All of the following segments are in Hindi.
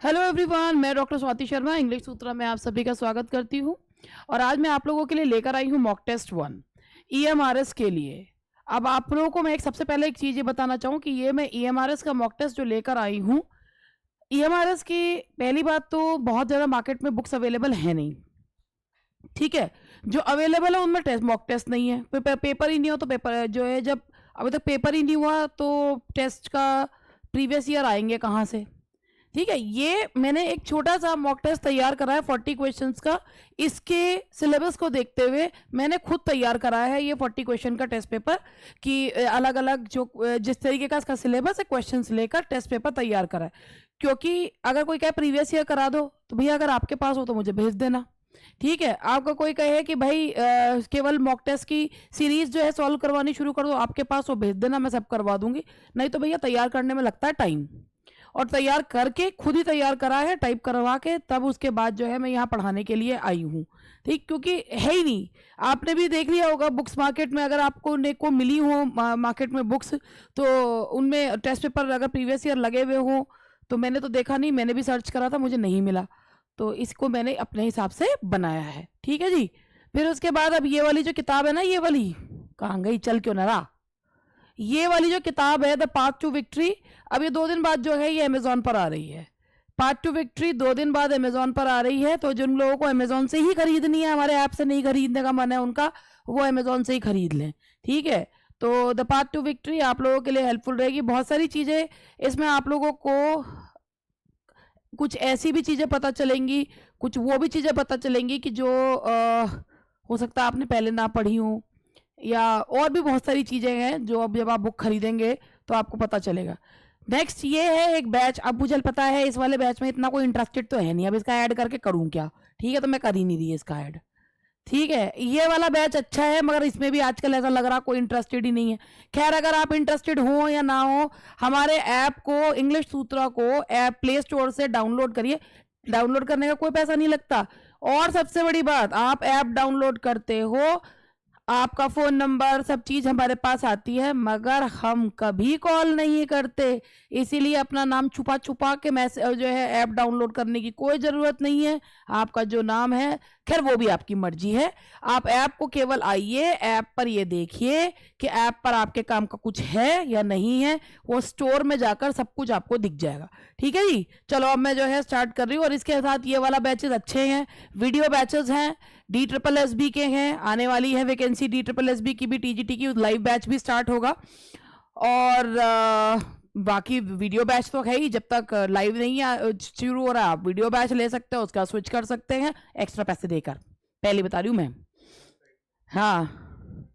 हेलो एवरीवन, मैं डॉक्टर स्वाति शर्मा इंग्लिश सूत्रा में आप सभी का स्वागत करती हूँ। और आज मैं आप लोगों के लिए लेकर आई हूँ मॉक टेस्ट 1 ईएमआरएस के लिए। अब आप लोगों को मैं सबसे पहले एक चीज़ ये बताना चाहूँ कि ये मैं ईएमआरएस का मॉक टेस्ट जो लेकर आई हूँ, ईएमआरएस की पहली बात तो बहुत ज़्यादा मार्केट में बुक्स अवेलेबल है नहीं। ठीक है, जो अवेलेबल है उनमें मॉक टेस्ट नहीं है। पेपर ही नहीं हो तो पेपर जो है, जब अभी तक पेपर ही नहीं हुआ तो टेस्ट का प्रीवियस ईयर आएंगे कहाँ से। ठीक है, ये मैंने एक छोटा सा मॉक टेस्ट तैयार करा है 40 क्वेश्चंस का। इसके सिलेबस को देखते हुए मैंने खुद तैयार कराया है ये 40 क्वेश्चन का टेस्ट पेपर कि अलग अलग जो जिस तरीके का इसका सिलेबस है क्वेश्चंस लेकर टेस्ट पेपर तैयार करा है। क्योंकि अगर कोई कहे प्रीवियस ईयर करा दो तो भैया अगर आपके पास हो तो मुझे भेज देना। ठीक है, आपका कोई कहे कि भाई केवल मॉक टेस्ट की सीरीज जो है सॉल्व करवानी शुरू कर दो, आपके पास हो भेज देना, मैं सब करवा दूंगी। नहीं तो भैया तैयार करने में लगता है टाइम, और तैयार करके खुद ही तैयार करा है टाइप करवा के, तब उसके बाद जो है मैं यहाँ पढ़ाने के लिए आई हूँ। ठीक, क्योंकि है ही नहीं। आपने भी देख लिया होगा बुक्स मार्केट में, अगर आपको को मिली हो मार्केट में बुक्स, तो उनमें टेस्ट पेपर अगर प्रीवियस ईयर लगे हुए हो तो मैंने तो देखा नहीं, मैंने भी सर्च करा था, मुझे नहीं मिला। तो इसको मैंने अपने हिसाब से बनाया है। ठीक है जी। फिर उसके बाद अब ये वाली जो किताब है ना, ये वाली कहाँ गई, चल क्यों ना रहा, ये वाली जो किताब है द पाथ टू विक्ट्री, अब ये 2 दिन बाद जो है ये अमेजोन पर आ रही है। पाथ टू विक्ट्री 2 दिन बाद अमेजोन पर आ रही है। तो जिन लोगों को अमेजोन से ही खरीदनी है, हमारे ऐप से नहीं खरीदने का मन है उनका, वो अमेजोन से ही खरीद लें। ठीक है, तो द पाथ टू विक्ट्री आप लोगों के लिए हेल्पफुल रहेगी। बहुत सारी चीज़ें इसमें आप लोगों को, कुछ ऐसी भी चीज़ें पता चलेंगी, कुछ वो भी चीज़ें पता चलेंगी कि जो हो सकता है आपने पहले ना पढ़ी हो, या और भी बहुत सारी चीज़ें हैं जो अब जब आप बुक खरीदेंगे तो आपको पता चलेगा। नेक्स्ट ये है एक बैच। अब मुझे पता है इस वाले बैच में इतना कोई इंटरेस्टेड तो है नहीं, अब इसका ऐड करके करूँ क्या। ठीक है, तो मैं कर ही नहीं रही इसका ऐड। ठीक है, ये वाला बैच अच्छा है, मगर इसमें भी आजकल ऐसा लग रहा कोई इंटरेस्टेड ही नहीं है। खैर, अगर आप इंटरेस्टेड हो या ना हो, हमारे ऐप को, इंग्लिश सूत्रा को ऐप प्ले स्टोर से डाउनलोड करिए। डाउनलोड करने का कोई पैसा नहीं लगता। और सबसे बड़ी बात, आप ऐप डाउनलोड करते हो, आपका फ़ोन नंबर सब चीज़ हमारे पास आती है, मगर हम कभी कॉल नहीं करते। इसीलिए अपना नाम छुपा छुपा के मैसेज जो है ऐप डाउनलोड करने की कोई ज़रूरत नहीं है। आपका जो नाम है, खैर वो भी आपकी मर्जी है। आप ऐप को केवल आइए, ऐप पर ये देखिए कि ऐप पर आपके काम का कुछ है या नहीं है। वो स्टोर में जाकर सब कुछ आपको दिख जाएगा। ठीक है जी। चलो अब मैं जो है स्टार्ट कर रही हूँ। और इसके साथ ये वाला बैचेज अच्छे हैं, वीडियो बैचेज हैं, DSSB के हैं। आने वाली है वैकेंसी DSSB की भी, TGT की लाइव बैच भी स्टार्ट होगा। और बाकी वीडियो बैच तो है ही, जब तक लाइव नहीं शुरू हो रहा आप वीडियो बैच ले सकते हो, उसका स्विच कर सकते हैं एक्स्ट्रा पैसे देकर, पहले बता रही हूँ मैं। हाँ,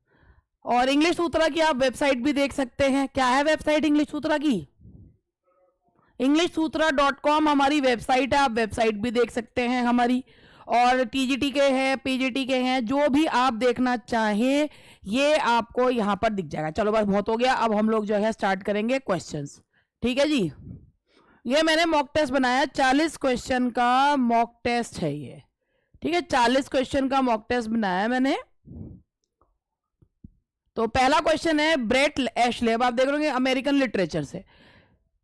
और इंग्लिश सूत्रा की आप वेबसाइट भी देख सकते हैं। क्या है वेबसाइट इंग्लिश सूत्रा की? englishsutra.com हमारी वेबसाइट है, आप वेबसाइट भी देख सकते हैं हमारी। और TGT के हैं, PGT के हैं, जो भी आप देखना चाहें ये आपको यहाँ पर दिख जाएगा। चलो बस बहुत हो गया, अब हम लोग जो है स्टार्ट करेंगे क्वेश्चंस। ठीक है जी। ये मैंने मॉक टेस्ट बनाया, 40 क्वेश्चन का मॉक टेस्ट है ये। ठीक है, 40 क्वेश्चन का मॉक टेस्ट बनाया मैंने। तो पहला क्वेश्चन है ब्रेट एशले। अब आप देख रहे अमेरिकन लिटरेचर से।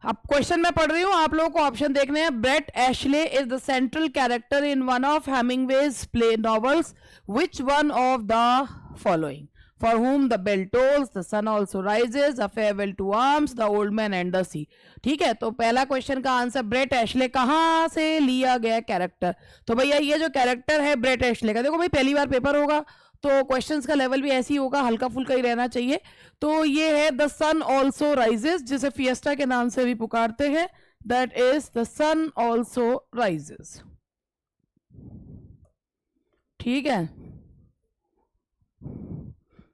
अब क्वेश्चन मैं पढ़ रही हूँ, आप लोगों को ऑप्शन देखने हैं। Brett Ashley is the central character in one of Hemingway's play novels, which one of the following? For whom the bell tolls, the sun also rises, a farewell to arms, the old man and the sea. ठीक है, तो पहला क्वेश्चन का आंसर ब्रेट एशले कहाँ से लिया गया कैरेक्टर। तो भैया ये जो कैरेक्टर है ब्रेट एशले का, देखो भाई पहली बार पेपर होगा तो क्वेश्चंस का लेवल भी ऐसे ही होगा, हल्का फुल्का ही रहना चाहिए। तो ये है द सन ऑल्सो राइजेस, जिसे फिएस्टा के नाम से भी पुकारते हैं। That is the sun also rises. ठीक है,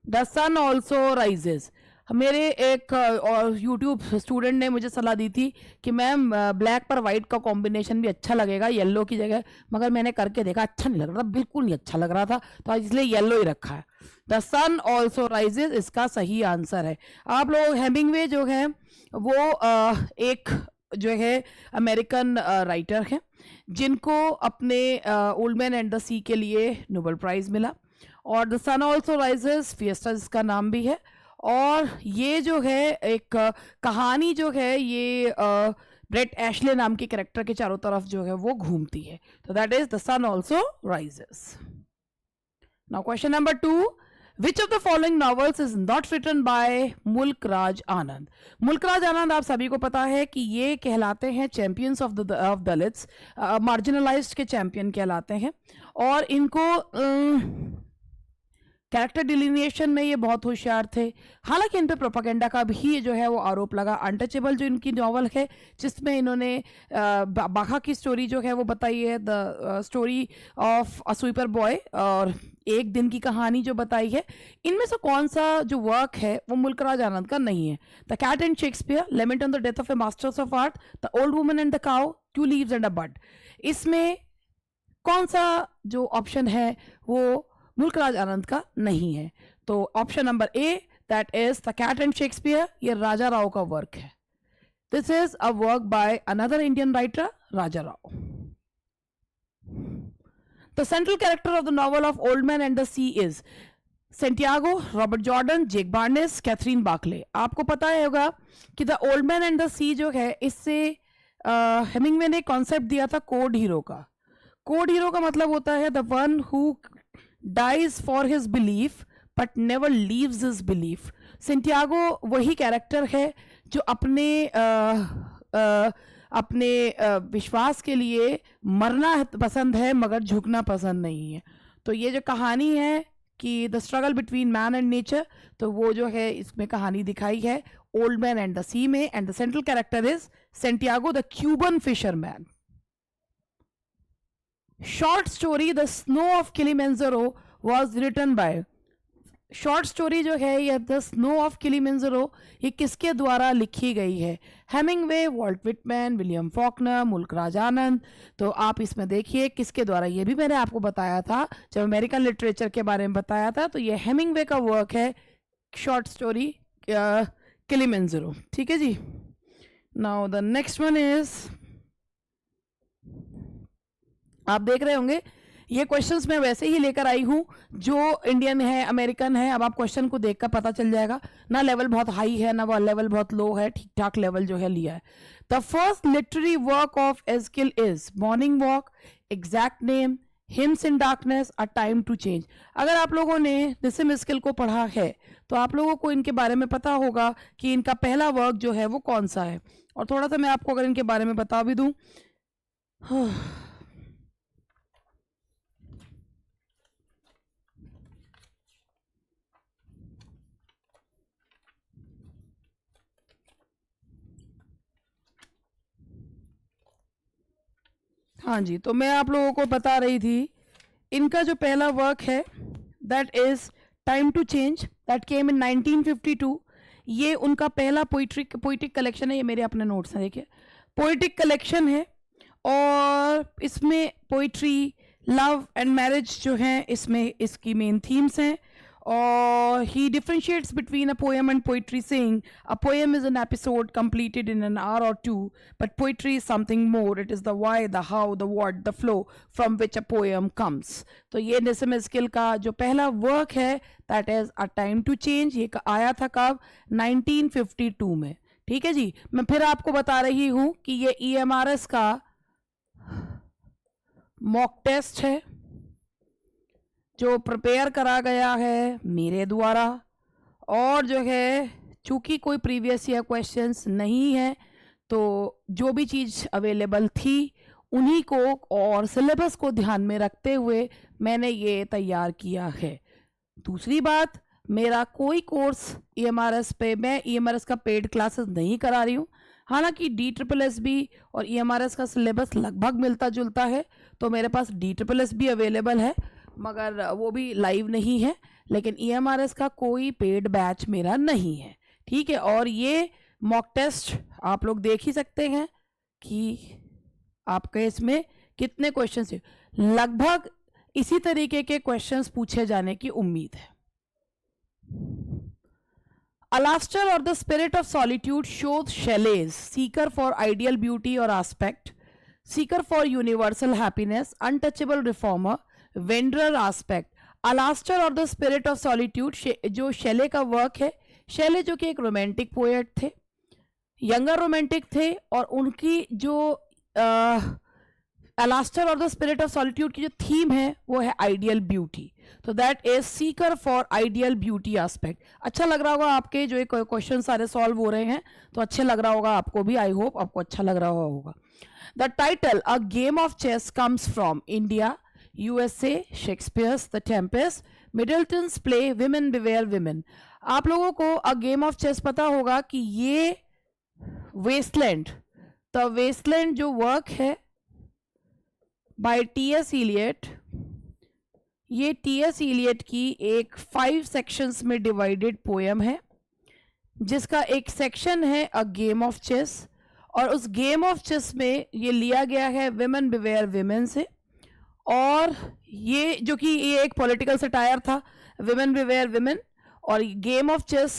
द सन ऑल्सो राइजेस। मेरे एक यूट्यूब स्टूडेंट ने मुझे सलाह दी थी कि मैम ब्लैक पर वाइट का कॉम्बिनेशन भी अच्छा लगेगा येलो की जगह, मगर मैंने करके देखा अच्छा नहीं लग रहा था, बिल्कुल नहीं अच्छा लग रहा था, तो आज इसलिए येलो ही रखा है। द सन ऑल्सो राइजेस इसका सही आंसर है। आप लोग हेमिंगवे जो है वो एक जो है अमेरिकन राइटर है, जिनको अपने old man and the sea के लिए नोबेल प्राइज़ मिला। और the sun also rises Fiesta जिसका नाम भी है। और ये जो है एक कहानी जो है ये ब्रेट एशले नाम के कैरेक्टर के चारों तरफ जो है वो घूमती है. तो that is the sun also rises. Now question number 2, Which of the following novels is not written by मुल्क राज आनंद? मुल्क राज आनंद आप सभी को पता है कि ये कहलाते हैं चैंपियंस ऑफ दलित्स, मार्जिनलाइज्ड के चैंपियन कहलाते हैं. और इनको कैरेक्टर डिलिनिएशन में ये बहुत होशियार थे. हालांकि इन पे प्रोपागेंडा का भी जो है वो आरोप लगा. अनटचेबल जो इनकी नॉवल है जिसमें इन्होंने बाघा की स्टोरी जो है वो बताई है, the story of a sweeper boy, और एक दिन की कहानी जो बताई है, इनमें से कौन सा जो वर्क है वो मुल्क राज आनंद का नहीं है? The cat and Shakespeare, lament on the death of a masters of art, the old woman and the cow, two leaves and a bud. इसमें कौन सा जो ऑप्शन है वो मुल्क राज आनंद का नहीं है? तो option number A, that is the cat and Shakespeare, ये राजा राव का वर्क है. This is a work by another Indian writer, Raja Rao. The central character of the novel of Old Man and the Sea is Santiago, Robert Jordan, Jake Barnes, Catherine Barclay. आपको पता होगा कि the old man and the sea जो है, इससे हेमिंगवे ने कॉन्सेप्ट दिया था कोड हीरो का. कोड हीरो का मतलब होता है the one who dies for his belief but never leaves his belief. Santiago वही कैरेक्टर है जो अपने विश्वास के लिए मरना पसंद है मगर झुकना पसंद नहीं है. तो ये जो कहानी है कि the struggle between man and nature, तो वो जो है इसमें कहानी दिखाई है old man and the sea में. And the central character is Santiago the Cuban fisherman. Short story the snow of Kilimanjaro was written by. Short story जो है ये द स्नो ऑफ किलिमंजारो, ये किसके द्वारा लिखी गई है? Hemingway, Walt Whitman, William Faulkner, मुल्क राज आनंद. तो आप इसमें देखिए किसके द्वारा, ये भी मैंने आपको बताया था जब अमेरिकन लिटरेचर के बारे में बताया था. तो ये हेमिंगवे का वर्क है, शॉर्ट स्टोरी किलिमंजारो. ठीक है जी. Now the next one is, आप देख रहे होंगे ये क्वेश्चंस मैं वैसे ही लेकर आई हूँ जो इंडियन है, अमेरिकन है. अब आप क्वेश्चन को देखकर पता चल जाएगा ना, लेवल बहुत हाई है ना वो लेवल बहुत लो है, ठीक ठाक लेवल जो है लिया है. The first literary work of Ezekiel is morning walk, exact name, hymns in darkness, a time to change. अगर आप लोगों ने निसिम एस्किल को पढ़ा है तो आप लोगों को इनके बारे में पता होगा कि इनका पहला वर्क जो है वो कौन सा है. और थोड़ा सा मैं आपको अगर इनके बारे में बता भी दूं, हाँ जी, तो मैं आप लोगों को बता रही थी इनका जो पहला वर्क है that is time to change, that came in 1952. ये उनका पहला पोइटिक कलेक्शन है. ये मेरे अपने नोट्स हैं, देखिए पोइटिक कलेक्शन है और इसमें पोइट्री, लव एंड मैरिज जो हैं इसमें इसकी मेन थीम्स हैं. और he differentiates between a poem and poetry saying a poem is an episode completed in an hour or two, but poetry is something more. It is the why, the how, the what, the flow from which a poem comes. तो ये निसिम एस्किल का जो पहला वर्क है that is a time to change. ये आया था कब? 1952 में. ठीक है जी. मैं फिर आपको बता रही हूं कि ये EMRS का मॉक टेस्ट है जो प्रिपेयर करा गया है मेरे द्वारा, और जो है चूंकि कोई प्रीवियस ईयर क्वेश्चंस नहीं है तो जो भी चीज़ अवेलेबल थी उन्हीं को और सिलेबस को ध्यान में रखते हुए मैंने ये तैयार किया है. दूसरी बात, मेरा कोई कोर्स EMRS पे, मैं EMRS का पेड क्लासेस नहीं करा रही हूँ. हालांकि DSSB और EMRS का सिलेबस लगभग मिलता जुलता है, तो मेरे पास DSSB भी अवेलेबल है मगर वो भी लाइव नहीं है. लेकिन EMRS का कोई पेड बैच मेरा नहीं है. ठीक है. और ये मॉक टेस्ट आप लोग देख ही सकते हैं कि आपके इसमें कितने क्वेश्चंस हैं. लगभग इसी तरीके के क्वेश्चंस पूछे जाने की उम्मीद है. Alastor or the spirit of solitude shows Shelley's seeker for ideal beauty or aspect, seeker for universal happiness, untouchable reformer, wanderer aspect. Alastor और द स्पिरिट ऑफ सॉलिट्यूड जो शेले का वर्क है. शेले जो कि एक रोमांटिक पोएट थे, यंगर रोमांटिक थे और उनकी जो अलास्टर और द स्पिरिट ऑफ सॉलिट्यूड की जो थीम है वो है आइडियल ब्यूटी. तो that is Sikar for ideal beauty aspect. अच्छा लग रहा होगा आपके जो क्वेश्चन सारे सॉल्व हो रहे हैं, तो अच्छे लग रहा होगा आपको भी. आई होप आपको अच्छा लग रहा होगा. The title a game of chess comes from India, USA, Shakespeare's the tempest, Middleton's play women beware women. आप लोगों को अ गेम ऑफ चेस पता होगा कि ये वेस्टलैंड, द वेस्टलैंड जो वर्क है बाय टी.एस. इलियट, ये टी.एस. इलियट की एक 5 सेक्शंस में डिवाइडेड पोएम है, जिसका एक सेक्शन है अ गेम ऑफ चेस. और उस गेम ऑफ चेस में ये लिया गया है विमेन बिवेयर विमेन से. और ये जो कि ये एक पॉलिटिकल सटायर था, विमेन बिवेयर विमेन. और गेम ऑफ चेस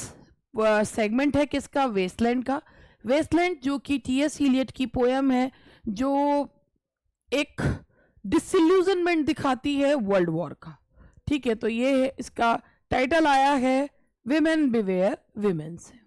सेगमेंट है किसका? वेस्टलैंड का. वेस्टलैंड जो कि टी.एस. इलियट की पोएम है, जो एक डिसइल्यूजनमेंट दिखाती है वर्ल्ड वॉर का. ठीक है, तो ये है, इसका टाइटल आया है विमेन बिवेयर विमेन से.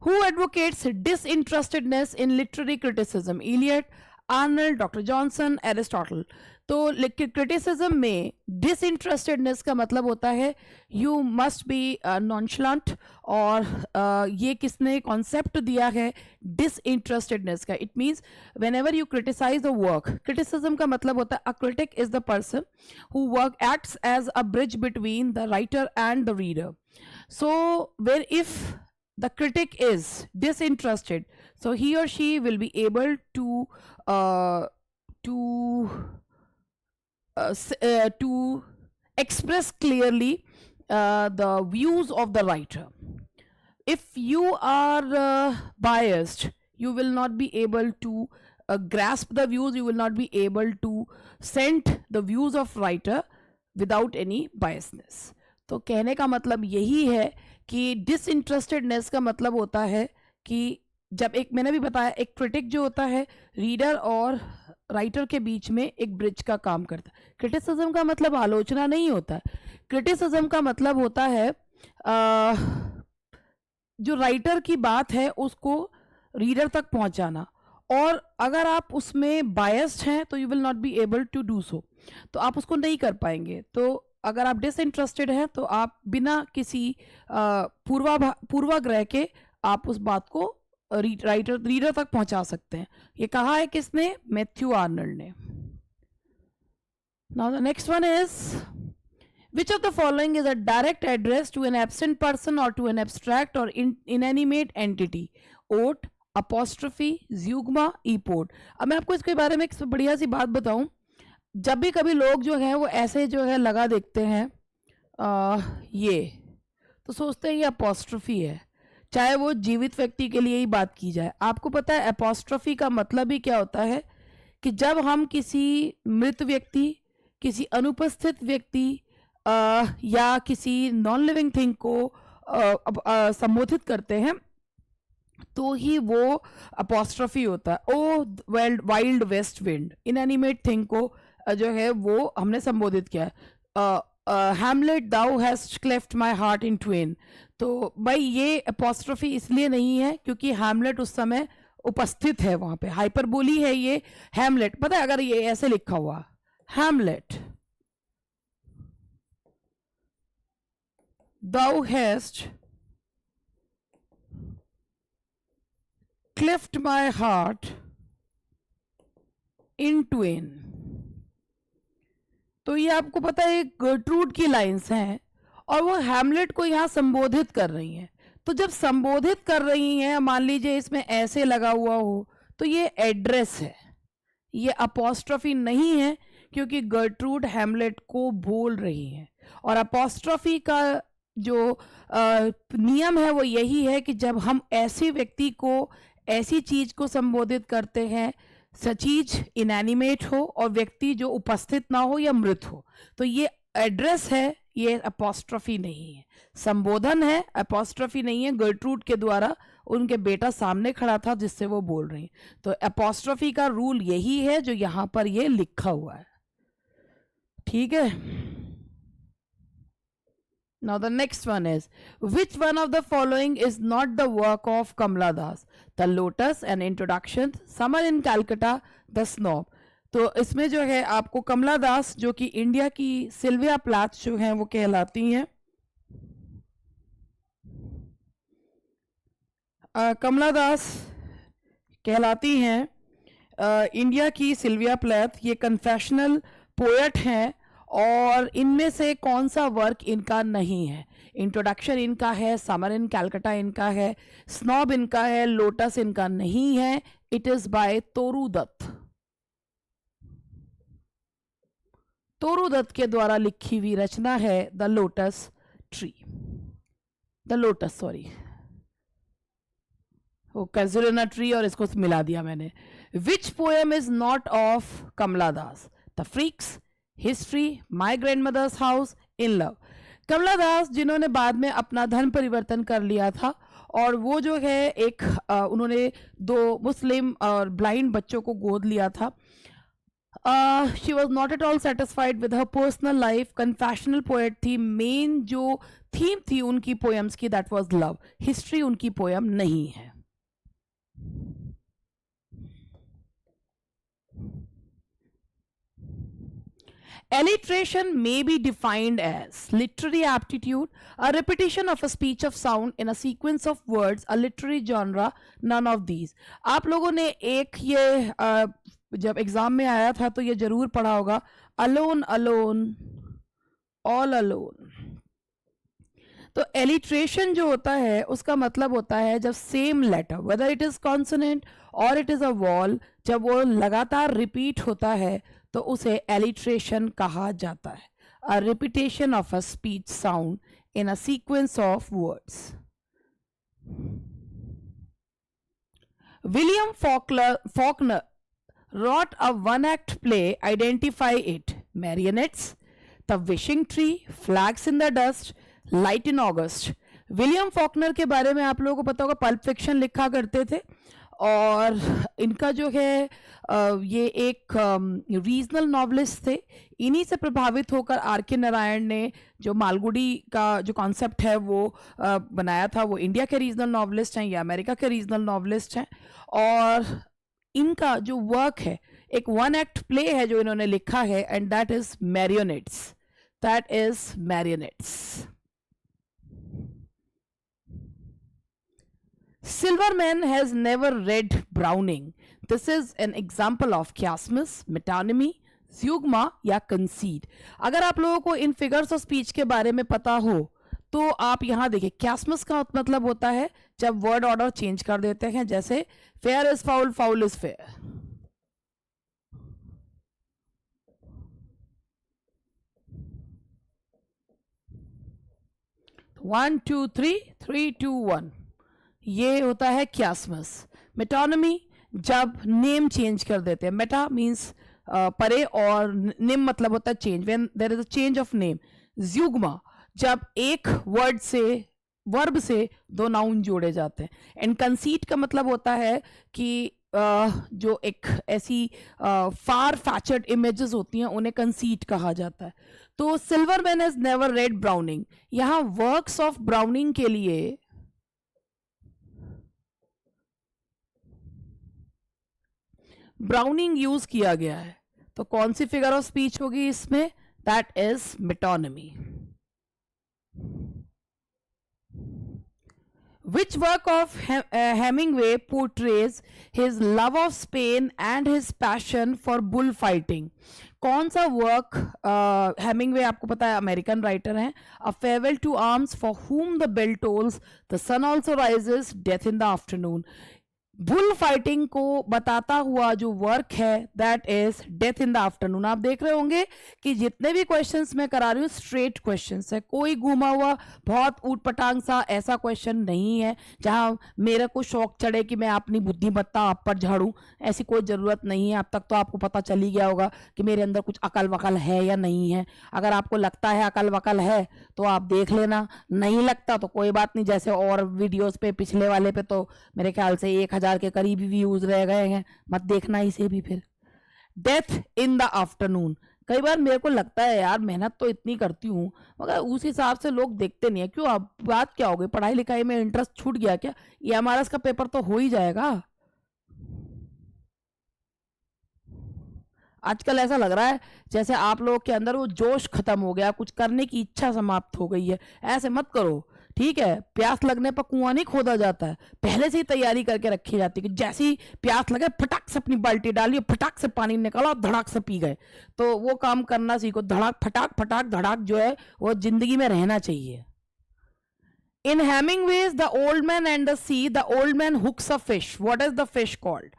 Who advocates disinterestedness in literary criticism? Eliot, Arnold, Dr. Johnson, Aristotle. तो क्रिटिसिज्म में डिसइंटरेस्टेडनेस का मतलब होता है यू मस्ट बी नॉनशलेंट. और ये किसने कॉन्सेप्ट दिया है डिसइंटरेस्टेडनेस का? It means whenever you criticise the work, criticism का मतलब होता है a critic is the person who work acts as a bridge between the writer and the reader. So where if the critic is disinterested, so he or she will be able to express clearly the views of the writer. If you are biased, you will not be able to grasp the views, you will not be able to send the views of writer without any biasness. तो कहने का मतलब यही है कि डिसइंटरेस्टेडनेस का मतलब होता है कि जब एक, मैंने भी बताया, एक क्रिटिक जो होता है रीडर और राइटर के बीच में एक ब्रिज का काम करता है. क्रिटिसिज्म का मतलब आलोचना नहीं होता. क्रिटिसिज्म का मतलब होता है जो राइटर की बात है उसको रीडर तक पहुंचाना. और अगर आप उसमें बायस्ड हैं तो you will not be able to do so, तो आप उसको नहीं कर पाएंगे. तो अगर आप डिसइंटरेस्टेड हैं तो आप बिना किसी पूर्वाग्रह के आप उस बात को रीडर तक पहुंचा सकते हैं. ये कहा है किसने? मैथ्यू आर्नल्ड ने. Now the next one is which of the following is a direct address to an absent person or to an abstract or inanimate entity? Oat, apostrophe, zeugma, epode. अब मैं आपको इसके बारे में एक बढ़िया सी बात बताऊं. जब भी कभी लोग जो है वो ऐसे जो है लगा देखते हैं ये, तो सोचते हैं ये अपोस्ट्रोफी है, चाहे वो जीवित व्यक्ति के लिए ही बात की जाए. आपको पता है अपोस्ट्रोफी का मतलब ही क्या होता है? कि जब हम किसी मृत व्यक्ति, किसी अनुपस्थित व्यक्ति या किसी नॉन लिविंग थिंग को संबोधित करते हैं तो ही वो अपोस्ट्रोफी होता है. O wild west wind, inanimate thing को जो है वो हमने संबोधित किया है. Hamlet thou hast cleft my heart in twain. तो भाई ये अपोस्ट्रोफी इसलिए नहीं है क्योंकि हैमलेट उस समय उपस्थित है वहां पे. हाइपरबोली है ये हैमलेट. पता है अगर ये ऐसे लिखा हुआ Hamlet, thou hast cleft my heart in twain. तो ये आपको पता है गर्ट्रूड की लाइंस हैं और वो हैमलेट को यहाँ संबोधित कर रही हैं. तो जब संबोधित कर रही हैं, मान लीजिए इसमें ऐसे लगा हुआ हो, तो ये एड्रेस है, ये अपोस्ट्रोफी नहीं है क्योंकि गर्ट्रूड हैमलेट को बोल रही हैं. और अपोस्ट्रोफी का जो नियम है वो यही है कि जब हम ऐसे व्यक्ति को, ऐसी चीज को संबोधित करते हैं, चीज इनएनिमेट हो और व्यक्ति जो उपस्थित ना हो या मृत हो, तो ये एड्रेस है, ये अपोस्ट्रोफी नहीं है. संबोधन है, अपोस्ट्रोफी नहीं है. गर्ट्रूड के द्वारा उनके बेटा सामने खड़ा था जिससे वो बोल रही. तो अपोस्ट्रोफी का रूल यही है जो यहाँ पर ये लिखा हुआ है. ठीक है. Now the next one is, which one of the following is not the work of Kamala Das? The Lotus, an introduction, Summer in Calcutta, The Snob. तो इसमें जो है आपको कमला दास जो कि इंडिया की सिल्विया प्लाथ जो हैं वो कहलाती हैं। कमला दास कहलाती हैं इंडिया की सिल्विया प्लेथ। ये कन्फेशनल पोएट हैं और इनमें से कौन सा वर्क इनका नहीं है? इंट्रोडक्शन इनका है, समर इन कैलकटा इनका है, स्नॉब इनका है, लोटस इनका नहीं है। It is by Toru Dutt. Toru Dutt के द्वारा लिखी हुई रचना है the lotus tree, the lotus sorry, वो कैजुलिना ट्री और इसको मिला दिया मैंने। Which poem is not of Kamala Das? The freaks, history, my grandmother's house, in love. Kamala Das जिन्होंने बाद में अपना धर्म परिवर्तन कर लिया था और वो जो है एक उन्होंने 2 मुस्लिम और ब्लाइंड बच्चों को गोद लिया था। She was not at all satisfied with her personal life. Confessional poet थी। मेन जो थीम थी उनकी पोएम्स की दैट वॉज लव। हिस्ट्री उनकी पोएम नहीं है। Alliteration may be defined as literary aptitude, a repetition of a speech of sound in a sequence of words, a literary genre, none of these. आप लोगों ने एक ये जब एग्जाम में आया था तो ये जरूर पढ़ा होगा, alone alone, all alone। तो एलिट्रेशन जो होता है उसका मतलब होता है जब same letter, whether it is consonant और इट इज अ वॉल, जब वो लगातार रिपीट होता है तो उसे एलिट्रेशन कहा जाता है। A repetition of a speech sound in a sequence of words. William Faulkner wrote a one-act play. Identify it. Marionettes, The Wishing Tree, Flags in the Dust, Light in August. William Faulkner के बारे में आप लोगों को पता होगा, पल्प फिक्शन लिखा करते थे और इनका जो है ये एक रीजनल नॉवलिस्ट थे। इन्हीं से प्रभावित होकर आर के नारायण ने जो मालगुडी का जो कॉन्सेप्ट है वो बनाया था। वो इंडिया के रीजनल नॉवलिस्ट हैं या अमेरिका के रीजनल नॉवलिस्ट हैं और इनका जो वर्क है एक 1-act प्ले है जो इन्होंने लिखा है and that is marionettes. That is marionettes. Silverman has never read Browning. This is an example of chiasmus, metonymy, zeugma या conceit. अगर आप लोगों को इन फिगर्स ऑफ स्पीच के बारे में पता हो तो आप यहाँ देखिए, chiasmus का मतलब होता है जब वर्ड ऑर्डर चेंज कर देते हैं, जैसे fair is foul, foul is fair. 1 2 3 3 2 1 ये होता है chiasmus। मेटोनमी जब नेम चेंज कर देते हैं। मेटा मीन्स परे और नेम मतलब होता है change, when there is a change of name. Zeugma जब एक वर्ड से वर्ब से 2 नाउन जोड़े जाते हैं। एंड कंसीट का मतलब होता है कि जो एक ऐसी फार फैचर्ड इमेजेस होती हैं उन्हें कंसीट कहा जाता है। तो Silverman has never red browning. यहाँ वर्क्स ऑफ ब्राउनिंग के लिए ब्राउनिंग यूज किया गया है, तो कौन सी फिगर ऑफ स्पीच होगी इसमें? That is metonymy. Which work of Hemingway portrays his love of Spain and his passion for bullfighting? कौन सा वर्क हेमिंगवे आपको पता है अमेरिकन राइटर हैं। A farewell to arms, for whom the bell tolls, the sun also rises, death in the afternoon। Bull fighting को बताता हुआ जो वर्क है that is death in the afternoon. आप देख रहे होंगे कि जितने भी क्वेश्चंस मैं करा रही हूँ स्ट्रेट क्वेश्चंस है, कोई घूमा हुआ बहुत ऊट पटांग सा ऐसा क्वेश्चन नहीं है जहां मेरे को शौक चढ़े कि मैं अपनी बुद्धिमत्ता आप पर झाड़ूं। ऐसी कोई ज़रूरत नहीं है। अब तक तो आपको पता चल ही गया होगा कि मेरे अंदर कुछ अकल वकल है या नहीं है। अगर आपको लगता है अकल वकल है तो आप देख लेना, नहीं लगता तो कोई बात नहीं। जैसे और वीडियोस पे पिछले वाले पे तो मेरे ख्याल से 1000 के करीब व्यूज रह गए हैं, मत देखना इसे भी। फिर डेथ इन द आफ्टरनून कई बार मेरे को लगता है यार मेहनत तो इतनी करती हूँ मगर उस हिसाब से लोग देखते नहीं है। क्यों, अब बात क्या हो गई, पढ़ाई लिखाई में इंटरेस्ट छूट गया क्या? EMRS का पेपर तो हो ही जाएगा। आजकल ऐसा लग रहा है जैसे आप लोग के अंदर वो जोश खत्म हो गया, कुछ करने की इच्छा समाप्त हो गई है। ऐसे मत करो, ठीक है? प्यास लगने पर कुआं नहीं खोदा जाता है, पहले से ही तैयारी करके रखी जाती है कि जैसे ही प्यास लगे फटाक से अपनी बाल्टी डालिए, फटाक से पानी निकालो, धड़ाक से पी गए। तो वो काम करना सीखो, धड़ाक फटाक फटाक धड़ाक जो है वो जिंदगी में रहना चाहिए। In Hemingway's The Old Man and the Sea, the old man hooks a fish. What is the fish called?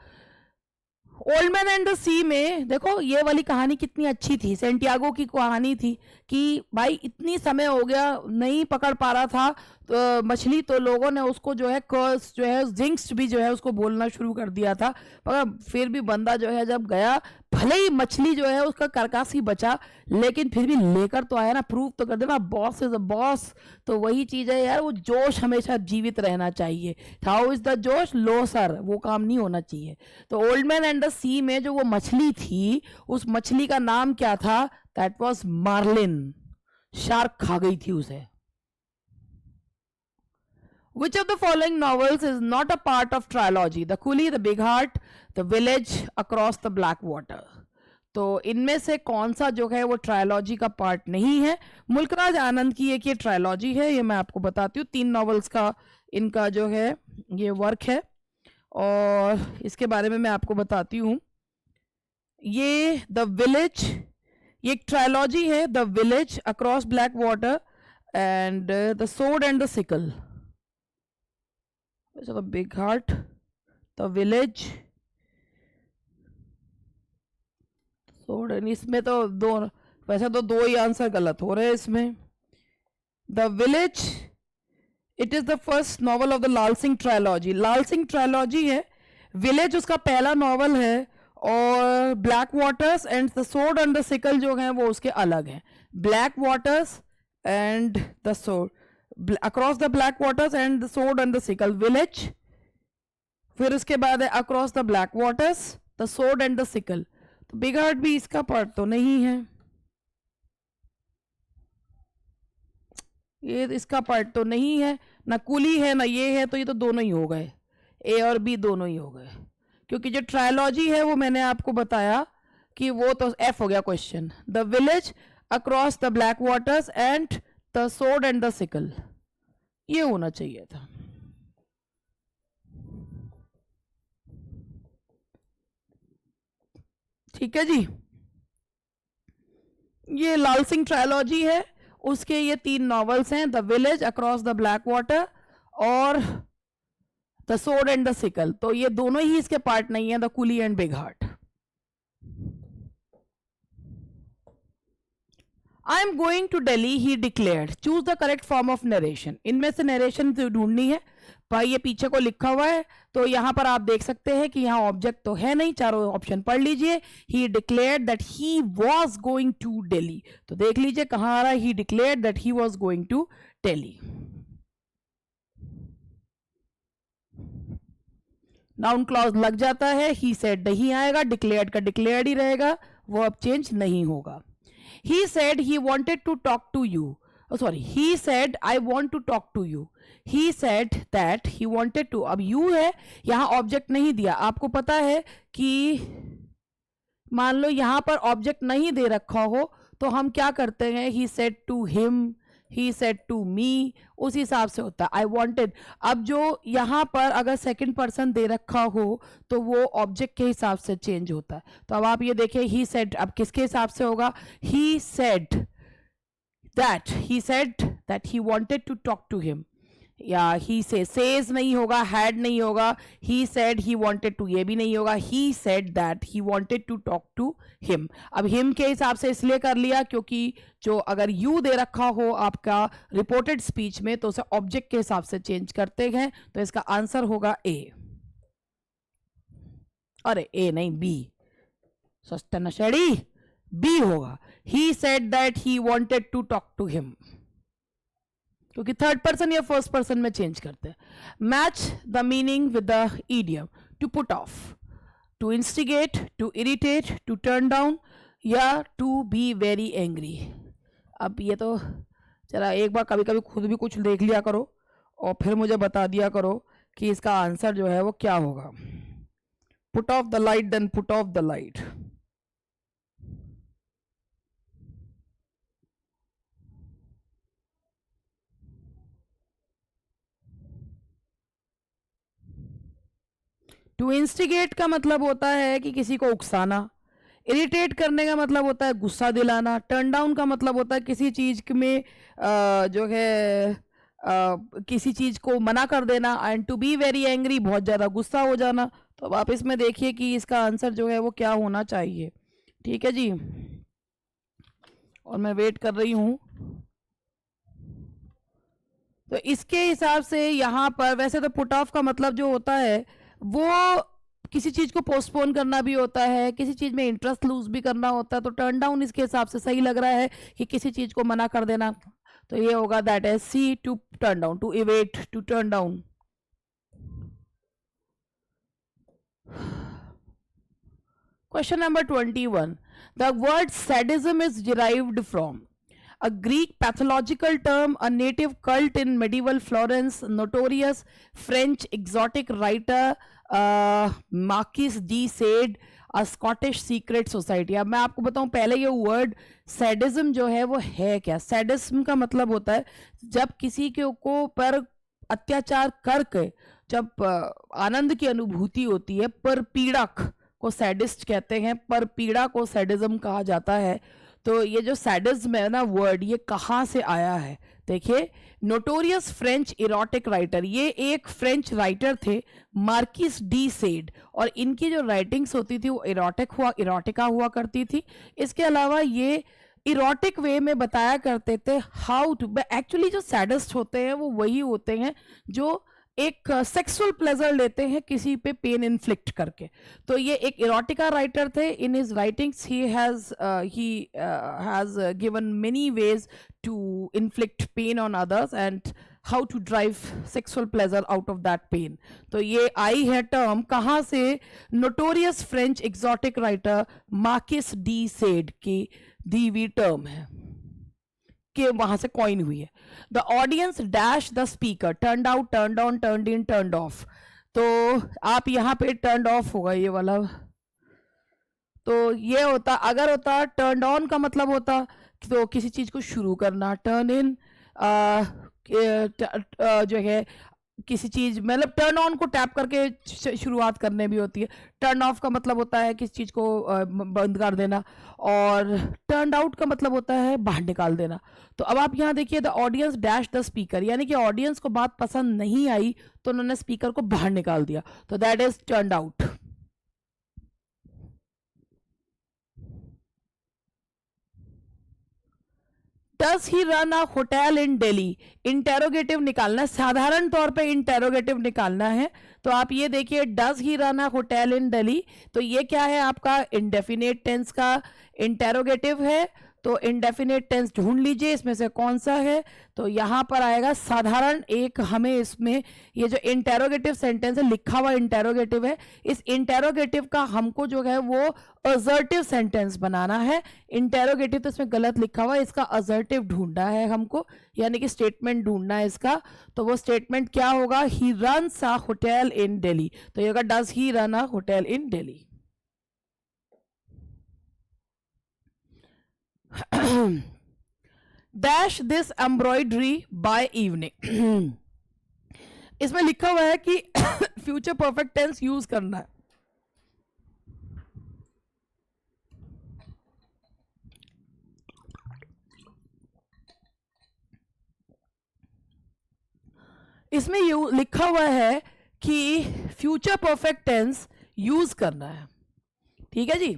Old man and the sea में देखो ये वाली कहानी कितनी अच्छी थी, सेंटियागो की कहानी थी कि भाई इतनी समय हो गया नहीं पकड़ पा रहा था तो मछली, तो लोगों ने उसको जो है कर्स जो है जिंक्स भी जो है उसको बोलना शुरू कर दिया था। मगर फिर भी बंदा जो है जब गया, भले ही मछली जो है उसका करकास ही बचा, लेकिन फिर भी लेकर तो आया ना, प्रूव तो कर देना बॉस इज अ बॉस। तो वही चीज़ है यार, वो जोश हमेशा जीवित रहना चाहिए। हाउ इज द जोश, लो सर, वो काम नहीं होना चाहिए। तो old man and the sea में जो वो मछली थी, उस मछली का नाम क्या था? That was Marlin. शार्क खा गई थी उसे। Which of the following novels is not a part of trilogy? The Coolie, The Big Heart, The Village, Across the Black Water. तो इनमें से कौन सा जो है वो ट्रायलॉजी का पार्ट नहीं है? मुल्कराज आनंद की एक ये ट्रायलॉजी है, ये मैं आपको बताती हूँ। 3 नॉवेल्स का इनका जो है ये वर्क है और इसके बारे में मैं आपको बताती हूँ। ये द विलेज, ये एक ट्रायलॉजी है, the village, across black water and the sword and the sickle. The big heart, the village, sword and, इसमें तो दो, वैसे तो 2 ही आंसर गलत हो रहे हैं इसमें। The village, it is the first novel of the Lal Singh trilogy. Lal Singh trilogy है, विलेज उसका पहला नॉवल है और black waters and the sword and the sickle जो हैं वो उसके अलग हैं। Black waters and the sword, across the black waters and the sword and the sickle, village. फिर उसके बाद है across the black waters, the sword and the sickle. तो बिग हार्ट भी इसका पार्ट तो नहीं है, ये इसका पार्ट तो नहीं है, ना कूली है ना ये है, तो ये तो दोनों ही हो गए, ए और बी दोनों ही हो गए। क्योंकि जो ट्रायलॉजी है वो मैंने आपको बताया कि वो तो एफ हो गया question. The village, across the black waters and the sword and the sickle, ये होना चाहिए था। ठीक है जी, ये लाल सिंह ट्रायलॉजी है, उसके ये 3 नॉवेल्स हैं, the village, across the black water और the sword and the sickle. तो ये दोनों ही इसके पार्ट नहीं है, the coolie and big heart. I am going to Delhi, he declared, choose the correct form of narration. इनमें से नरेशन ढूंढनी है भाई, ये पीछे को लिखा हुआ है तो यहां पर आप देख सकते हैं कि यहाँ ऑब्जेक्ट तो है नहीं, चारों ऑप्शन पढ़ लीजिए। He declared that he was going to Delhi, तो देख लीजिए कहां आ रहा है, he declared that he was going to Delhi. Noun clause लग जाता है, ही सेड नहीं आएगा, डिक्लेयर्ड का डिक्लेयर्ड ही रहेगा, वो अब चेंज नहीं होगा। He said he wanted to talk to you, sorry, he said I want to talk to you, he said that he wanted to, अब यू है, यहां ऑब्जेक्ट नहीं दिया। आपको पता है कि मान लो यहां पर ऑब्जेक्ट नहीं दे रखा हो तो हम क्या करते हैं, he said to him, he said to me, उस हिसाब से होता है आई वॉन्टेड। अब जो यहाँ पर अगर सेकंड पर्सन दे रखा हो तो वो ऑब्जेक्ट के हिसाब से चेंज होता है। तो अब आप ये देखिए, ही सेड अब किसके हिसाब से होगा, he said that he wanted to talk to him, या ही सेज नहीं होगा, हैड नहीं होगा, he said he wanted to, ये भी नहीं होगा, he said that he wanted to talk to him. अब हिम के हिसाब से इसलिए कर लिया क्योंकि जो अगर यू दे रखा हो आपका रिपोर्टेड स्पीच में तो उसे ऑब्जेक्ट के हिसाब से चेंज करते हैं, तो इसका आंसर होगा ए। अरे ए नहीं, बी, सस्ता नशेड़ी, बी होगा। He said that he wanted to talk to him, क्योंकि थर्ड पर्सन या फर्स्ट पर्सन में चेंज करते हैं। Match the meaning with the idiom, to put off, to instigate, to irritate, to turn down, या टू बी वेरी एंग्री। अब ये तो जरा एक बार कभी कभी खुद भी कुछ देख लिया करो और फिर मुझे बता दिया करो कि इसका आंसर जो है वो क्या होगा। Put off the light, then put off the light. To instigate का मतलब होता है कि किसी को उकसाना। इरिटेट करने का मतलब होता है गुस्सा दिलाना। टर्न डाउन का मतलब होता है किसी चीज में जो है किसी चीज को मना कर देना। And to be very angry, बहुत ज्यादा गुस्सा हो जाना। तो अब आप इसमें देखिए कि इसका आंसर जो है वो क्या होना चाहिए। ठीक है जी, और मैं वेट कर रही हूँ। तो इसके हिसाब से यहाँ पर वैसे तो पुट ऑफ का मतलब जो होता है वो किसी चीज को पोस्टपोन करना भी होता है, किसी चीज में इंटरेस्ट लूज भी करना होता है। तो टर्न डाउन इसके हिसाब से सही लग रहा है कि किसी चीज को मना कर देना। तो ये होगा that is C, to turn down, to evade, to turn down. Question number 21. The word sadism is derived from a Greek pathological term, a native cult in medieval Florence, notorious French exotic writer Marquis de Sade, a Scottish secret society। अब मैं आपको बताऊं पहले ये वर्ड सैडिज्म जो है वो है क्या। सैडिज्म का मतलब होता है जब किसी के को पर अत्याचार करके जब आनंद की अनुभूति होती है। पर पीड़क को सैडिस्ट कहते हैं, पर पीड़ा को सैडिज्म कहा जाता है। तो ये जो सैडिज्म है ना वर्ड, ये कहाँ से आया है देखिए। नोटोरियस फ्रेंच इरोटिक राइटर, ये एक फ्रेंच राइटर थे मार्किस डी सेड, और इनकी जो राइटिंग्स होती थी वो इरोटिका हुआ करती थी। इसके अलावा ये इरोटिक वे में बताया करते थे हाउ टू। एक्चुअली जो सैडिस्ट होते हैं वो वही होते हैं जो एक सेक्सुअल प्लेजर लेते हैं किसी पे पेन इन्फ्लिक्ट करके। तो ये एक इरोटिका राइटर थे। In his writings he has given many ways to inflict pain on others and how to drive sexual pleasure out of that pain. तो ये आई है टर्म कहाँ से, notorious French exotic writer Marquis de Sade की दी हुई टर्म है कि वहां से कॉइन हुई है। The audience dash the speaker, turn out, turn on, turn in, turn off. तो आप यहाँ पे टर्न ऑफ होगा ये वाला। तो ये होता, अगर होता टर्न ऑन का मतलब होता तो किसी चीज को शुरू करना। टर्न इन जो है किसी चीज, मतलब टर्न ऑन को टैप करके शुरुआत करने भी होती है। टर्न ऑफ का मतलब होता है किसी चीज को बंद कर देना, और टर्न आउट का मतलब होता है बाहर निकाल देना। तो अब आप यहाँ देखिए, the audience dash the speaker, यानी कि ऑडियंस को बात पसंद नहीं आई तो उन्होंने स्पीकर को बाहर निकाल दिया। तो that is turn out. Does he run a hotel in Delhi, interrogative निकालना है, साधारण तौर पे इंटेरोगेटिव निकालना है। तो आप ये देखिए, does he run a hotel in Delhi, तो ये क्या है आपका इंडेफिनेट टेंस का इंटेरोगेटिव है। तो इंडेफिनेट टेंस ढूंढ लीजिए इसमें से कौन सा है। तो यहाँ पर आएगा साधारण एक। हमें इसमें ये जो इंटेरोगेटिव सेंटेंस है, लिखा हुआ इंटेरोगेटिव है, इस इंटेरोगेटिव का हमको जो है वो असर्टिव सेंटेंस बनाना है। इंटेरोगेटिव तो इसमें गलत लिखा हुआ है, इसका असर्टिव ढूंढना है हमको, यानी कि स्टेटमेंट ढूंढना है इसका। तो वो स्टेटमेंट क्या होगा, he runs a hotel in Delhi. तो ये होगा does he run a hotel in Delhi. Dash this embroidery by evening. इसमें लिखा हुआ है कि फ्यूचर परफेक्ट टेंस यूज करना है। इसमें लिखा हुआ है कि फ्यूचर परफेक्ट टेंस यूज करना है। ठीक है जी।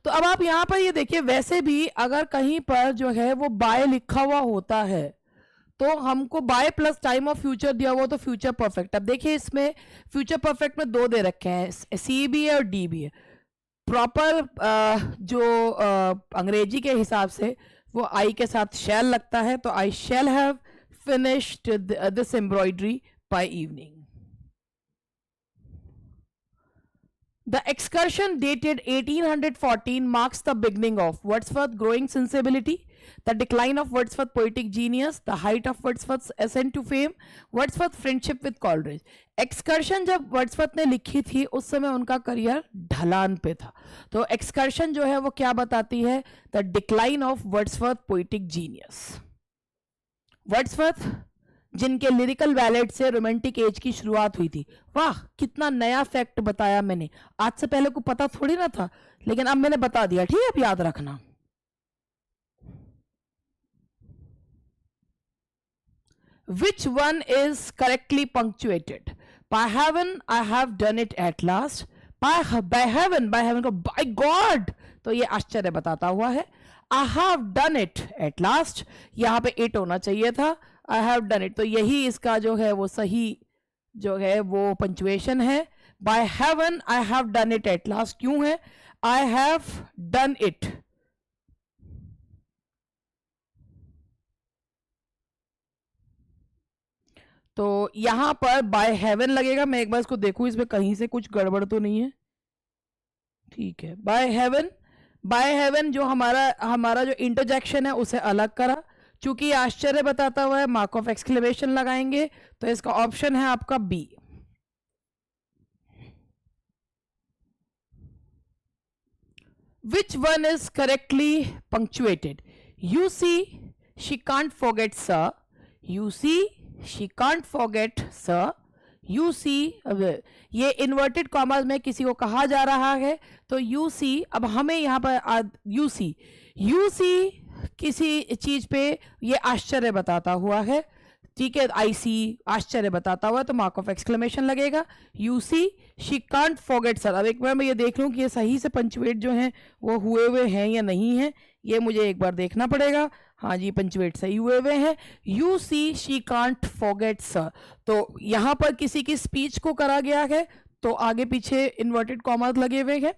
तो अब आप यहां पर ये देखिए, वैसे भी अगर कहीं पर जो है वो बाय लिखा हुआ होता है तो हमको by plus time of future दिया हुआ तो फ्यूचर परफेक्ट। अब देखिए इसमें फ्यूचर परफेक्ट में दो दे रखे हैं, सी भी है और डी भी है। प्रॉपर जो अंग्रेजी के हिसाब से वो आई के साथ शैल लगता है। तो I shall have finished this embroidery by evening. The excursion dated 1814 marks the beginning of Wordsworth's growing sensibility, the decline of Wordsworth's poetic genius, the height of Wordsworth's ascent to fame, Wordsworth's friendship with Coleridge. Excursion जब वर्ड्सवर्थ ने लिखी थी उस समय उनका करियर ढलान पे था, तो एक्सकर्शन जो है वो क्या बताती है? The decline of Wordsworth poetic genius. Wordsworth जिनके लिरिकल बैलेड से रोमांटिक एज की शुरुआत हुई थी। वाह, कितना नया फैक्ट बताया मैंने, आज से पहले को पता थोड़ी ना था, लेकिन अब मैंने बता दिया, ठीक है? अब याद रखना। Which one is correctly punctuated? By heaven, I have done it at last. By heaven को by God, तो ये आश्चर्य बताता हुआ है। I have done it at last, यहाँ पे it होना चाहिए था, I have done it, तो यही इसका जो है वो सही जो है वो पंचुएशन है। By heaven, I have done it at last क्यों है? I have done it, तो यहां पर बाय हेवन लगेगा। मैं एक बार इसको देखूं, इसमें कहीं से कुछ गड़बड़ तो नहीं है? ठीक है, बाय हेवन जो हमारा जो इंटरजेक्शन है उसे अलग करा, चूंकि आश्चर्य बताता हुआ है, मार्क ऑफ एक्सक्लेमेशन लगाएंगे, तो इसका ऑप्शन है आपका B. Which one is correctly punctuated? You see, she can't forget sir. You see, she can't forget sir. You see, अब ये इन्वर्टेड कॉमास में किसी को कहा जा रहा है, तो you see, अब हमें यहाँ पर you see किसी चीज पे ये आश्चर्य बताता हुआ है, ठीक है? आई सी आश्चर्य बताता हुआ, तो मार्क ऑफ एक्सक्लेमेशन लगेगा। You see she can't forget sir. अब एक बार मैं ये देख लूं कि ये सही से पंचुएट जो हैं वो हुए हुए हैं या नहीं है, ये मुझे एक बार देखना पड़ेगा। हाँ जी, पंचुएट सही हुए हुए हैं। You see she can't forget sir, तो यहाँ पर किसी की स्पीच को करा गया है, तो आगे पीछे इन्वर्टेड कॉमा लगे हुए हैं।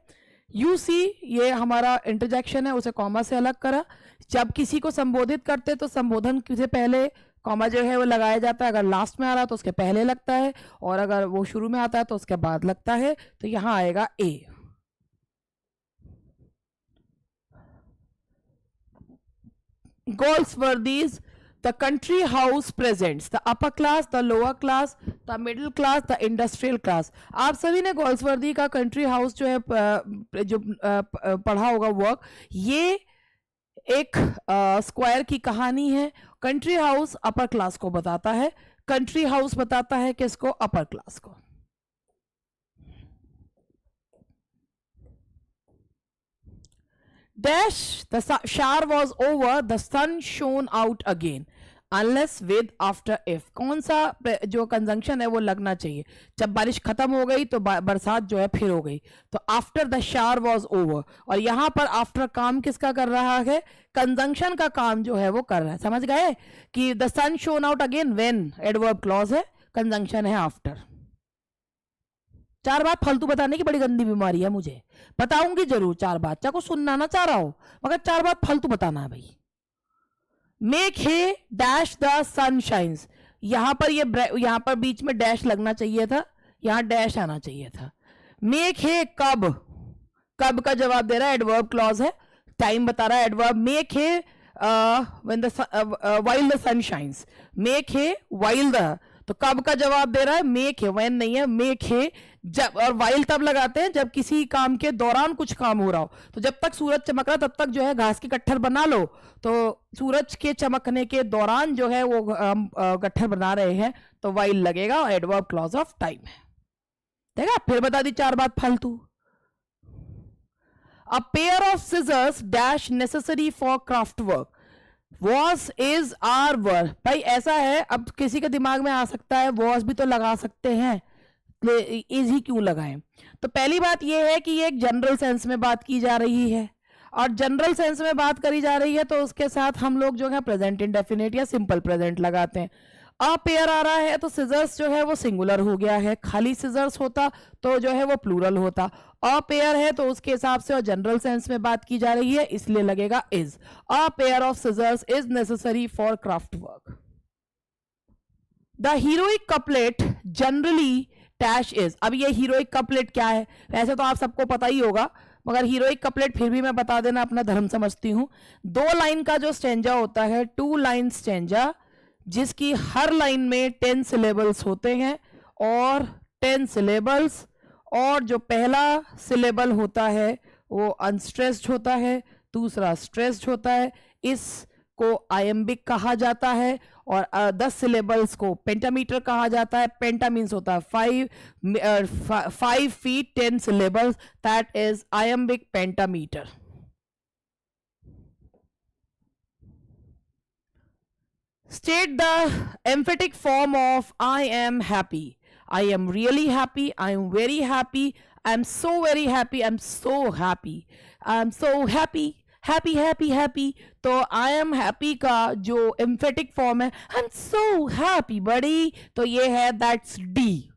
यू सी ये हमारा इंटरजेक्शन है, उसे कॉमा से अलग करा। जब किसी को संबोधित करते तो संबोधन से पहले कॉमा जो है वो लगाया जाता है, अगर लास्ट में आ रहा तो उसके पहले लगता है, और अगर वो शुरू में आता है तो उसके बाद लगता है, तो यहां आएगा ए। Goals were these: the country house presents the upper class, the lower class, the middle class, the industrial class। आप सभी ने गोल्सवर्दी का कंट्री हाउस जो है जो पढ़ा होगा वर्क, ये एक स्क्वायर की कहानी है। कंट्री हाउस अपर क्लास को बताता है, कंट्री हाउस बताता है किसको? अपर क्लास को। Dash, the shower was over, the sun shone out again, unless with after if। कौन सा जो कंजंक्शन है वो लगना चाहिए? जब बारिश खत्म हो गई तो बरसात जो है फिर हो गई, तो after the shower was over. और यहां पर आफ्टर काम किसका कर रहा है? कंजंक्शन का काम जो है वो कर रहा है। समझ गए कि the sun shone out again when adverb clause है, कंजंक्शन है आफ्टर। चार बात फालतू बताने की बड़ी गंदी बीमारी है, मुझे बताऊंगी जरूर चार बात, चाहे को सुनना ना चाह रहा हो, मगर चार बात फालतू बताना है भाई। Make hay dash the sun shines, यहां पर बीच में डैश लगना चाहिए था, यहां डैश आना चाहिए था। मेक हे कब, कब का जवाब दे रहा है, एडवर्ब क्लॉज है, टाइम बता रहा है adverb. Make hay when the while the sun shines, make hay while the, तो कब का जवाब दे रहा है? मेक है, व्हेन नहीं है, मेक है। जब और वाइल तब लगाते हैं जब किसी काम के दौरान कुछ काम हो रहा हो, तो जब तक सूरज चमक रहा तब तक जो है घास के गट्ठर बना लो, तो सूरज के चमकने के दौरान जो है वो गट्ठर बना रहे हैं, तो वाइल लगेगा, एडवर्ब क्लॉज ऑफ टाइम है। देखा, फिर बता दी चार बात फालतू। A pair of scissors dash necessary for craft work, was is are were. भाई ऐसा है, अब किसी के दिमाग में आ सकता है वॉज भी तो लगा सकते हैं, इज ही क्यों लगाएं? तो पहली बात यह है कि ये एक जनरल सेंस में बात की जा रही है, और जनरल सेंस में बात करी जा रही है तो उसके साथ हम लोग जो है प्रेजेंट इंडेफिनिट या सिंपल प्रेजेंट लगाते हैं। अ पेयर आ रहा है तो सिजर्स जो है वो सिंगुलर हो गया है, खाली सिजर्स होता तो जो है वो प्लूरल होता। अ पेयर है तो उसके हिसाब से और जनरल सेंस में बात की जा रही है, इसलिए लगेगा is. A pair of scissors is necessary for craft work. The heroic couplet generally dash is. अब ये हीरोइक कपलेट क्या है, वैसे तो आप सबको पता ही होगा, मगर हीरोइक कपलेट फिर भी मैं बता देना अपना धर्म समझती हूँ। 2 लाइन का जो स्टेंजा होता है, 2 लाइन स्टेंजा, जिसकी हर लाइन में 10 सिलेबल्स होते हैं, और 10 सिलेबल्स, और जो पहला सिलेबल होता है वो अनस्ट्रेस्ड होता है, दूसरा स्ट्रेस्ड होता है। इसको आयम्बिक कहा जाता है, और 10 सिलेबल्स को पेंटामीटर कहा जाता है। पेंटा मीन्स होता है 5 feet 10 syllables, that is iambic pentameter. State the emphatic form of I am happy. I am really happy, I am very happy, I am so very happy, I am so happy, I am so happy, happy happy happy। तो आई एम हैप्पी का जो एम्फेटिक फॉर्म है, आई एम सो हैप्पी बड़ी, तो ये है दैट्स डी।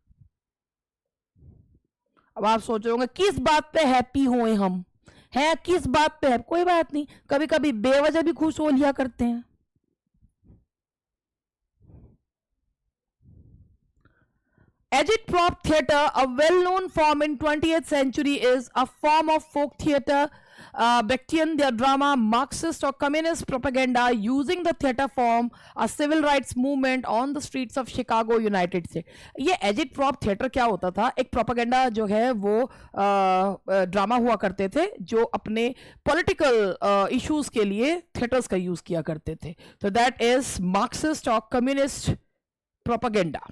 अब आप सोच रहे होंगे किस बात पे हैप्पी हुए हम हैं, किस बात पे है, कोई बात नहीं, कभी कभी बेवजह भी खुश हो लिया करते हैं। Agitprop theatre, a well-known form in 20th century, is a form of folk theatre, Brechtian their drama, Marxist or communist propaganda using the theatre form, a civil rights movement on the streets of Chicago, United States। ये agitprop theatre क्या होता था, एक प्रोपेगेंडा जो है वो ड्रामा हुआ करते थे जो अपने पॉलिटिकल इश्यूज के लिए थिएटर्स का यूज किया करते थे। तो दैट इज मार्क्सिस्ट और communist propaganda.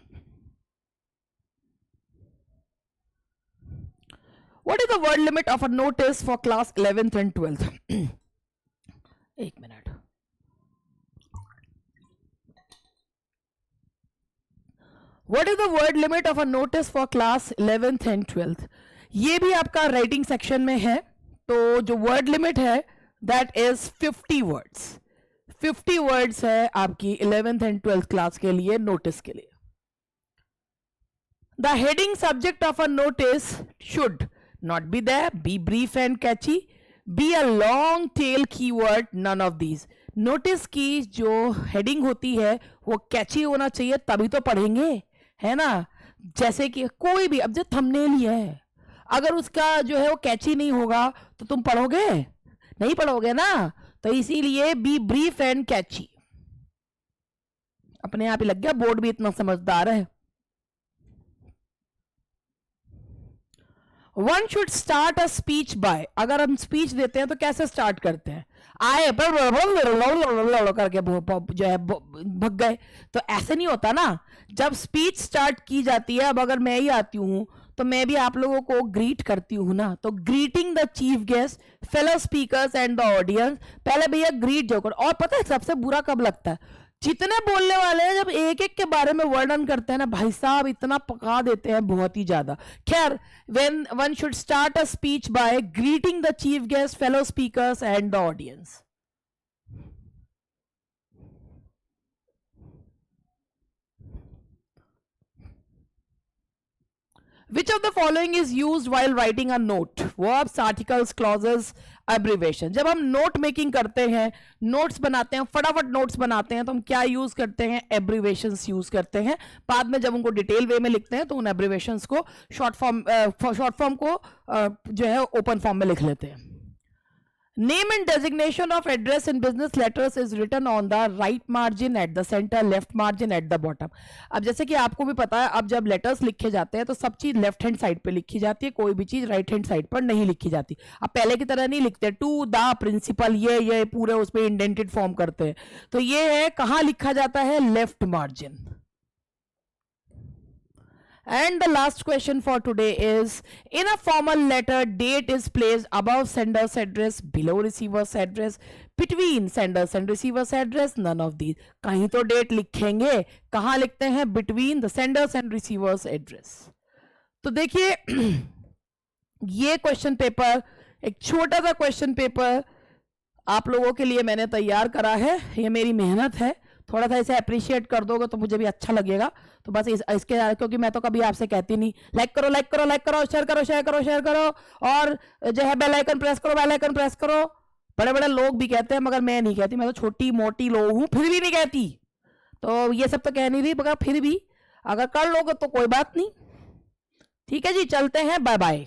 What is the word limit of a notice for class 11th and 12th? एक minute. What is the word limit of a notice for class 11th and 12th? ये भी आपका राइटिंग सेक्शन में है। तो जो वर्ड लिमिट है दैट इज 50 वर्ड्स। 50 वर्ड्स है आपकी 11th and 12th क्लास के लिए, नोटिस के लिए। The heading subject of a notice should not be there, be brief and catchy, be a long tail keyword, none of these। Notice की जो हेडिंग होती है वो कैची होना चाहिए, तभी तो पढ़ेंगे, है ना। जैसे कि कोई भी, अब जो थंबनेल ही है, अगर उसका जो है वो कैची नहीं होगा तो तुम पढ़ोगे नहीं, पढ़ोगे ना। तो इसीलिए बी ब्रीफ एंड कैची। अपने आप ही लग गया, बोर्ड भी इतना समझदार है। One should start a speech bye, अगर हम स्पीच देते हैं तो कैसे स्टार्ट करते हैं, आए करके जो है भग गए, तो ऐसे नहीं होता ना। जब स्पीच स्टार्ट की जाती है, अब अगर मैं ही आती हूं तो मैं भी आप लोगों को ग्रीट करती हूं ना, तो greeting the chief guest, fellow speakers and the audience, पहले भैया ग्रीट जो कर। और पता है सबसे बुरा कब लगता है, जितने बोलने वाले हैं जब एक एक के बारे में वर्णन करते हैं ना, भाई साहब इतना पका देते हैं बहुत ही ज्यादा। खैर, when one should start a speech bye greeting the chief guest, fellow speakers and the audience. Which of the following is used while writing a note? Verbs, articles, clauses, abbreviation। जब हम नोट मेकिंग करते हैं, नोट्स बनाते हैं, फटाफट नोट्स बनाते हैं, तो हम क्या यूज करते हैं, एब्रीवेशंस यूज करते हैं। बाद में जब उनको डिटेल वे में लिखते हैं तो उन एब्रीवेशंस को शॉर्ट फॉर्म को जो है ओपन फॉर्म में लिख लेते हैं। Name and designation of address in business letters is written on the right margin, at the center, left margin, at the bottom। अब जैसे कि आपको भी पता है, अब जब लेटर्स लिखे जाते हैं तो सब चीज लेफ्ट हैंड साइड पे लिखी जाती है, कोई भी चीज राइट हैंड साइड पर नहीं लिखी जाती। अब पहले की तरह नहीं लिखते टू द प्रिंसिपल, ये पूरे उस पर इंडेंटेड फॉर्म करते हैं। तो ये है कहाँ लिखा जाता है, left margin. And the last question for today is, in a formal letter, date is placed above sender's address, below receiver's address, between sender's and receiver's address, none of these। कहीं तो डेट लिखेंगे, कहाँ लिखते हैं, between the sender's and receiver's address। तो देखिए ये क्वेश्चन पेपर, एक छोटा सा क्वेश्चन पेपर आप लोगों के लिए मैंने तैयार करा है, ये मेरी मेहनत है। थोड़ा सा इसे अप्रिशिएट कर दोगे तो मुझे भी अच्छा लगेगा। तो बस इसके, क्योंकि मैं तो कभी आपसे कहती नहीं लाइक करो लाइक करो लाइक करो, शेयर करो शेयर करो शेयर करो, और जो है बेल आइकन प्रेस करो बेल आइकन प्रेस करो। बड़े बड़े लोग भी कहते हैं मगर मैं नहीं कहती, मैं तो छोटी मोटी लोग हूं फिर भी नहीं कहती। तो ये सब तो कह नहीं रही, मगर फिर भी अगर कर लोगे तो कोई बात नहीं। ठीक है जी, चलते हैं, बाय बाय।